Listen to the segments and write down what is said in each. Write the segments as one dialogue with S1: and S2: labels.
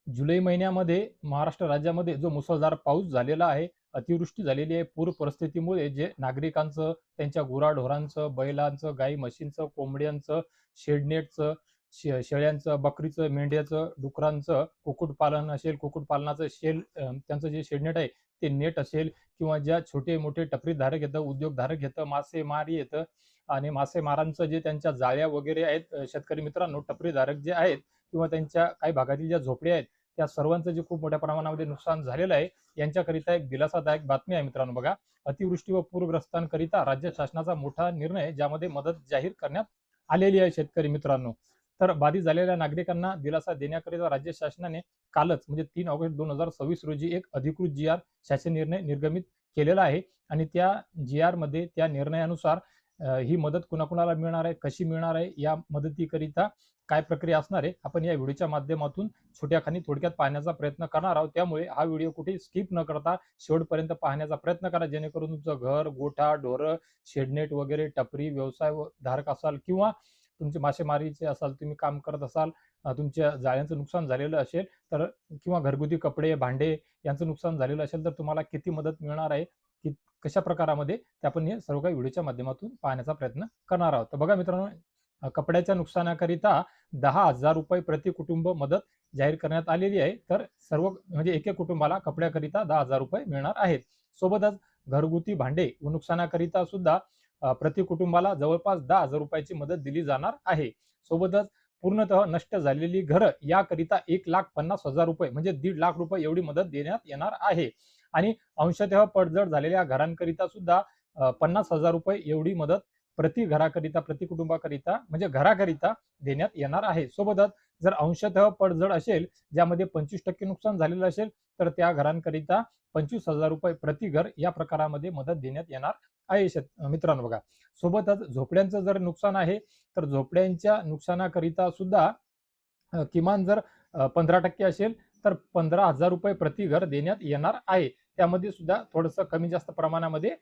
S1: जुलै महिन्यामध्ये महाराष्ट्र राज्यामध्ये जो मुसळधार पाऊस झालेला आहे, अतिवृष्टी झालेली आहे, पूर परिस्थितीमुळे जे नागरिकांचं, त्यांच्या गुराढोरांचं, बैलांचं, गाई म्हशींचं, कोंबड्यांचं, शेडनेटचं, शेळ्यांचं, बकरीचं, मेंढ्याचं, डुकरांचं, कुक्कुटपालन असेल, कुक्कुटपालनाचं त्यांचं जे शेडनेट आहे, ते नेट असेल किंवा ज्या छोटे-मोठे टपरीधारक येतं, उद्योगधारक येतं, मासेमारी येतं आणि मासेमारांचं जे त्यांच्या जाळ्या वगैरे आहेत, शेतकरी मित्रांनो, टपरीधारक जे आहेत किंवा त्यांच्या काही भागातील ज्या झोपड्या आहेत, त्या सर्वांचं जे खूप मोठ्या प्रमाणामध्ये नुकसान झालेलं आहे, यांच्याकरिता एक दिलासादायक बातमी आहे मित्रांनो बघा. अतिवृष्टी व पूरग्रस्तांकरिता राज्य शासनाचा मोठा निर्णय, ज्यामध्ये मदत जाहीर करण्यात आलेली आहे शेतकरी मित्रांनो. तर बाधित झालेल्या नागरिकांना दिलासा देण्याकरिता राज्य शासनाने कालच म्हणजे 3 ऑगस्ट 2026 रोजी एक अधिकृत जी-आर, शासन निर्णय निर्गमित केलेला आहे आणि त्या जी-आर मध्ये त्या निर्णयानुसार ही मदत कुणाकुणाला मिळणार आहे, कशी मिळणार आहे, या मदतीकरिता काय प्रक्रिया असणार आहे, आपण या व्हिडिओच्या माध्यमातून छोट्याखानी थोडक्यात पाहण्याचा प्रयत्न करणार आहोत. त्यामुळे हा व्हिडिओ कुठे स्किप न करता शेवटपर्यंत पाहण्याचा प्रयत्न करा, जेणेकरून तुमचं घर, गोठा, ढोरं, शेडनेट वगैरे, टपरी व्यवसाय धारक असाल किंवा तुमचे मासेमारीचे असाल, तुम्ही काम करत असाल, तुमच्या जाळ्यांचं नुकसान झालेलं असेल तर किंवा घरगुती कपडे, भांडे यांचं नुकसान झालेलं असेल, तर तुम्हाला किती मदत मिळणार आहे, की कशा प्रकारामध्ये, ते आपण हे सर्व काही व्हिडिओच्या माध्यमातून पाहण्याचा प्रयत्न करणार आहोत. तर बघा मित्रांनो, कपड्याच्या नुकसानाकरिता ₹10,000 प्रति कुटुंब मदत जाहीर करण्यात आलेली आहे. तर सर्व म्हणजे एक कुटुंबाला कपड्याकरिता ₹10,000 मिळणार आहेत. सोबतच घरगुती भांडे व नुकसानाकरिता सुद्धा प्रति कुटुंबाला जवळपास ₹10,000 ची मदत दिली जाणार आहे. सोबतच पूर्णतः नष्ट झालेली घरं याकरिता ₹1,50,000 म्हणजे ₹1,50,000 एवढी मदत देण्यात येणार आहे. आणि अंशतः पडझड झालेल्या घरांकरिता सुद्धा ₹50,000 एवढी मदत प्रति घराकरिता, प्रति कुटुंबाकरिता म्हणजे घराकरिता देण्यात येणार आहे. सोबतच जर अंशतः पडझड असेल, ज्यामध्ये 25% नुकसान झालेलं असेल, तर त्या घरांकरिता ₹25,000 प्रति घर या प्रकारामध्ये मदत देण्यात येणार आहे मित्रांनो बघा. सोबतच झोपड्यांचं जर नुकसान आहे, तर झोपड्यांच्या नुकसानाकरिता सुद्धा किमान जर 15% असेल, तर ₹15,000 प्रति घर देण्यात येणार आहे. त्यामध्ये सुद्धा थोडंसं कमी जास्त प्रमाणामध्ये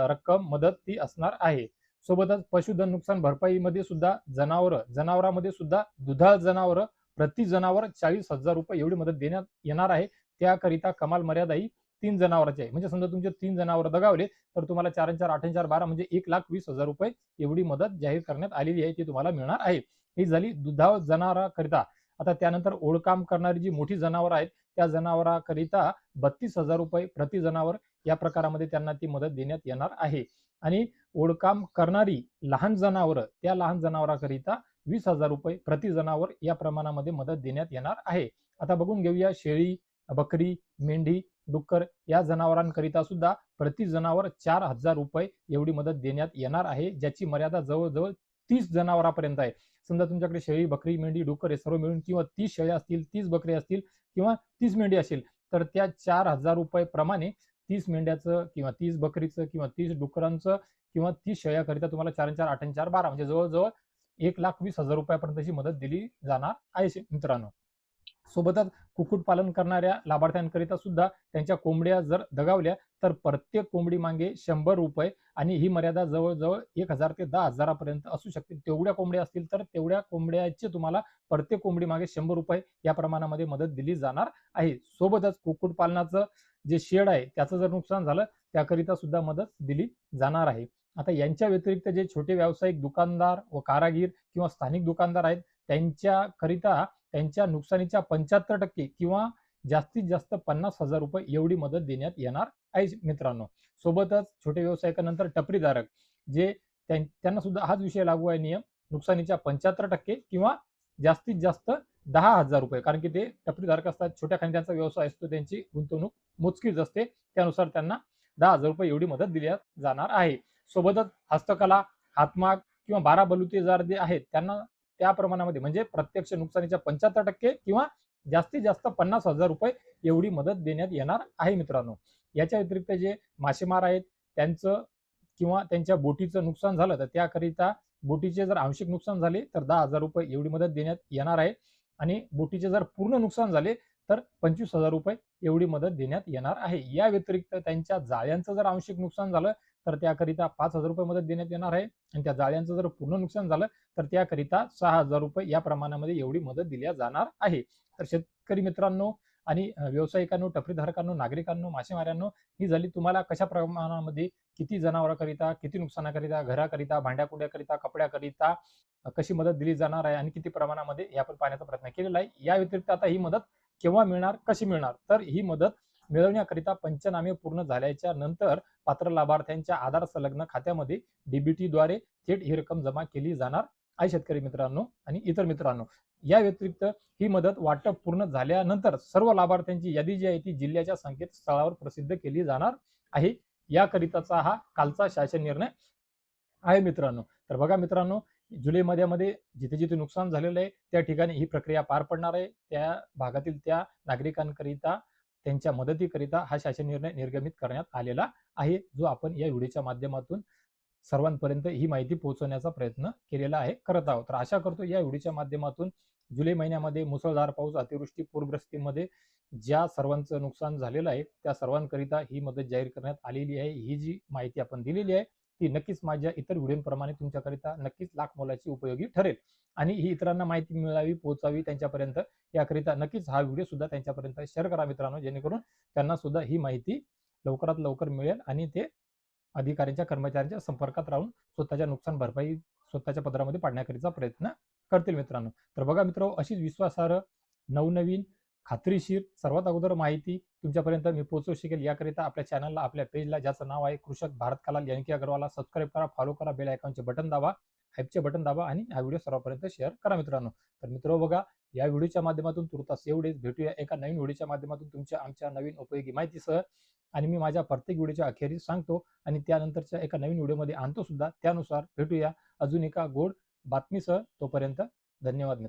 S1: रक्कम मदत ती असणार आहे. सोबतच पशुधन नुकसान भरपाईमध्ये सुद्धा जनावरांमध्ये सुद्धा दुधाळ जनावरं प्रति जनावर ₹40,000 एवढी मदत देण्यात येणार आहे. त्याकरिता कमाल मर्यादा ही 3 जनावरांची आहे. म्हणजे समजा तुमचे 3 जनावर दगावले, तर तुम्हाला 4 आणि 4 8 आणि 4 12 म्हणजे ₹1,20,000 एवढी मदत जाहीर करण्यात आलेली आहे, ती तुम्हाला मिळणार आहे. ही झाली दुधाळ जनावरांकरिता. आता त्यानंतर ओढकाम करणारी जी मोठी जनावरं आहेत, त्या जनावरांकरिता ₹32,000 प्रति जनावर या प्रकारामध्ये त्यांना ती मदत देण्यात येणार आहे. आणि ओढकाम करणारी लहान जनावरं, त्या लहान जनावरांकरिता ₹20,000 प्रति जनावर या प्रमाणामध्ये मदत देण्यात येणार आहे. आता बघून घेऊया शेळी, बकरी, मेंढी, डुक्कर या जनावरांकरिता सुद्धा प्रति जनावर ₹4,000 एवढी मदत देण्यात येणार आहे, ज्याची मर्यादा जवळ-जवळ 30 जनावरांपर्यंत आहे. समजा तुमच्याकडे शेळी, बकरी, मेंढी, डुक्कर हे सर्व मिळून किंवा 30 शेळ्या असतील, 30 बकरी असतील किंवा 30 मेंढी असेल, तर त्या ₹4,000 प्रमाणे 30 मेंढ्याचं किंवा 30 बकरीचं किंवा 30 डुकरांचं किंवा 30 शेळ्याकरिता तुम्हाला 4 आणि 4 8 आणि 4 12 म्हणजे जवळ-जवळ ₹1,20,000 पर्यंतची मदत दिली जाणार आहे मित्रांनो. सोबतच कुक्कुटपालन करणाऱ्या लाभार्थ्यांकरिता सुद्धा त्यांच्या कोंबड्या जर दगावल्या, तर प्रत्येक कोंबडी मागे ₹100 आणि ही मर्यादा जवळ-जवळ 1,000 ते 10,000 पर्यंत असू शकते. तेवढ्या कोंबड्या असतील, तर तेवढ्या कोंबड्याचे तुम्हाला प्रत्येक कोंबडी मागे ₹100 या प्रमाणामध्ये मदत दिली जाणार आहे. सोबतच कुक्कुटपालनाचं जे शेड आहे, त्याचं जर नुकसान झालं, त्याकरिता सुद्धा मदत दिली जाणार आहे. आता यांच्या व्यतिरिक्त जे छोटे व्यावसायिक दुकानदार व कारागीर किंवा स्थानिक दुकानदार आहेत, त्यांच्याकरिता त्यांच्या नुकसानीच्या 75% किंवा जास्तीत जास्त ₹50,000 एवढी मदत देण्यात येणार आहे मित्रांनो. सोबतच छोटे व्यावसायिकानंतर टपरीधारक जे त्यांना सुद्धा हाच विषय लागू आहे नियम. नुकसानीच्या 75% किंवा जास्तीत जास्त ₹10,000 कारण की ते टपरीधारक असतात. छोट्या खांद्याचा व्यवसाय असतो, त्यांची गुंतवणूक मोजकीच असते. त्यानुसार त्यांना ₹10,000 एवढी मदत दिली जाणार आहे. सोबतच हस्तकला, हातमाग किंवा 12 बलुतेदार जे आहेत, त्यांना त्या प्रमाणामध्ये म्हणजे प्रत्यक्ष नुकसानीच्या 75% किंवा जास्तीत जास्त ₹50,000 एवढी मदत देण्यात येणार आहे मित्रांनो. याच्या व्यतिरिक्त जे मासेमार आहेत, त्यांचं किंवा त्यांच्या बोटीचं नुकसान झालं, तर त्याकरिता बोटीचे जर आंशिक नुकसान झाले, तर ₹10,000 एवढी मदत देण्यात येणार आहे. आणि बोटीचे जर पूर्ण नुकसान झाले, तर ₹25,000 एवढी मदत देण्यात येणार आहे. या व्यतिरिक्त त्यांच्या जाळ्यांचं जर आंशिक नुकसान झालं, तर त्याकरिता ₹5,000 मदत देण्यात येणार आहे. आणि त्या जाळ्यांचं जर पूर्ण नुकसान झालं, तर त्याकरिता ₹6,000 या प्रमाणामध्ये एवढी मदत दिली जाणार आहे. तर शेतकरी मित्रांनो आणि व्यावसायिकांनो, टपरीधारकांनो, नागरिकांनो, मासेमाऱ्यांनो, ही झाली तुम्हाला कशा प्रमाणामध्ये किती जनावरांकरिता, किती नुकसानाकरिता, घराकरिता, भांड्याकुंड्याकरिता, कपड्याकरिता कशी मदत दिली जाणार आहे आणि किती प्रमाणामध्ये हे आपण पाहण्याचा प्रयत्न केलेला आहे. या व्यतिरिक्त आता ही मदत केव्हा मिळणार, कशी मिळणार? तर ही मदत मिळवण्याकरिता पंचनामे पूर्ण झाल्याच्या नंतर पात्र लाभार्थ्यांच्या आधार संलग्न खात्यामध्ये डीबीटीद्वारे थेट ही रक्कम जमा केली जाणार आहे शेतकरी मित्रांनो आणि इतर मित्रांनो. या व्यतिरिक्त ही मदत वाटप पूर्ण झाल्यानंतर सर्व लाभार्थ्यांची यादी जी आहे ती जिल्ह्याच्या संकेतस्थळावर प्रसिद्ध केली जाणार आहे. याकरिताचा हा कालचा शासन निर्णय आहे मित्रांनो. तर बघा मित्रांनो, जुलै महिन्यामध्ये जिथे जिथे नुकसान झालेलं आहे त्या ठिकाणी ही प्रक्रिया पार पडणार आहे. त्या भागातील त्या नागरिकांकरिता त्यांच्या मदतीकरिता हा शासन निर्णय निर्गमित करण्यात आलेला आहे, जो आपण या व्हिडिओच्या माध्यमातून सर्वांपर्यंत ही माहिती पोहोचवण्याचा प्रयत्न केलेला आहे, करत आहोत. तर आशा करतो या व्हिडिओच्या माध्यमातून जुलै महिन्यामध्ये मुसळधार पाऊस, अतिवृष्टी, पूरग्रस्तीमध्ये ज्या सर्वांचं नुकसान झालेलं आहे त्या सर्वांकरिता ही मदत जाहीर करण्यात आलेली आहे. ही जी माहिती आपण दिलेली आहे ती नक्कीच माझ्या इतर व्हिडिओप्रमाणे तुमच्याकरिता नक्कीच लाख मोलाची उपयोगी ठरेल आणि ही इतरांना माहिती मिळावी, पोहोचावी त्यांच्यापर्यंत. याकरिता नक्कीच हा व्हिडिओ सुद्धा त्यांच्यापर्यंत शेअर करा मित्रांनो, जेणेकरून त्यांना सुद्धा ही माहिती लवकरात लवकर मिळेल आणि ते अधिकाऱ्यांच्या, कर्मचाऱ्यांच्या संपर्कात राहून स्वतःच्या नुकसान भरपाई स्वतःच्या पदरामध्ये पाडण्याकरिता प्रयत्न करतील मित्रांनो. तर बघा मित्र, अशीच विश्वासार्ह, नवनवीन, खात्रीशीर, सर्वात अगोदर माहिती तुमच्यापर्यंत मी पोहोचवू शकेल याकरिता आपल्या चॅनलला, आपल्या पेजला, ज्याचं नाव आहे कृषक भारत कलाल यानकी अग्रवालला सबस्क्राईब करा, फॉलो करा, बेल आयकॉनचे बटन दाबा, हाईपचे बटन दाबा आणि हा व्हिडिओ सर्वांपर्यंत शेअर करा मित्रांनो. तर मित्र बघा, या व्हिडिओच्या माध्यमातून तुर्तास एवढेच. भेटूया एका नवीन व्हिडिओच्या माध्यमातून तुमच्या आमच्या नवीन उपयोगी माहितीसह. आणि मी माझ्या प्रत्येक व्हिडिओच्या अखेरीस सांगतो आणि त्यानंतरच्या एका नवीन व्हिडिओमध्ये आणतो सुद्धा. त्यानुसार भेटूया अजून एका गोड बातमीसह. तोपर्यंत धन्यवाद मित्र.